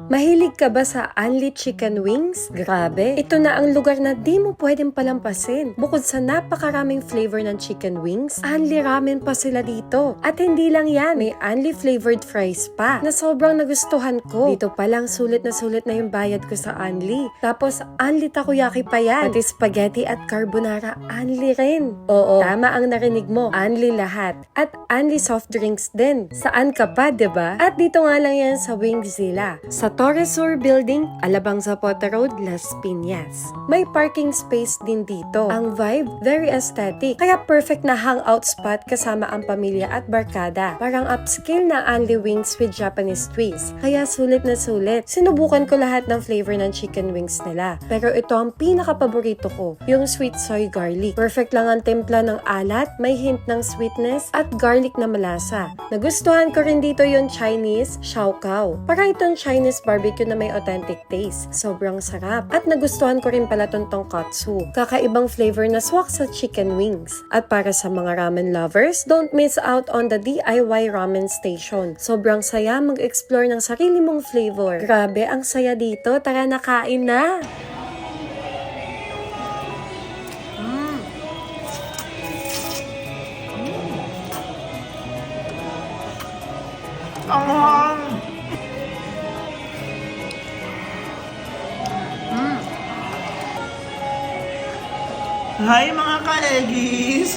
Mahilig ka ba sa Unli Chicken Wings? Grabe, ito na ang lugar na di mo pwedeng palampasin. Bukod sa napakaraming flavor ng chicken wings, Unli ramen pa sila dito. At hindi lang yan, may Unli flavored fries pa na sobrang nagustuhan ko. Dito pa lang sulit na yung bayad ko sa Unli. Tapos Unli takoyaki pa yan. Pati spaghetti at carbonara, Unli rin. Oo, tama ang narinig mo, Unli lahat. At Unli soft drinks din. Saan ka pa, diba? At dito nga lang yan sa Wingzilla. Sa Torres Sur Building, Alabang Zapata Road, Las Piñas. May parking space din dito. Ang vibe, very aesthetic. Kaya perfect na hangout spot kasama ang pamilya at barkada. Parang upscale na Unli Wings with Japanese twist. Kaya sulit na sulit. Sinubukan ko lahat ng flavor ng chicken wings nila. Pero ito ang pinaka-paborito ko, yung sweet soy garlic. Perfect lang ang timpla ng alat, may hint ng sweetness at garlic na malasa. Nagustuhan ko rin dito yung Chinese Xiaokao. Parang itong Chinese barbecue na may authentic taste. Sobrang sarap. At nagustuhan ko rin pala itong tonkatsu. Kakaibang flavor na swak sa chicken wings. At para sa mga ramen lovers, don't miss out on the DIY ramen station. Sobrang saya mag-explore ng sarili mong flavor. Grabe, ang saya dito. Tara na, kain na! Hi mga ka-eggies!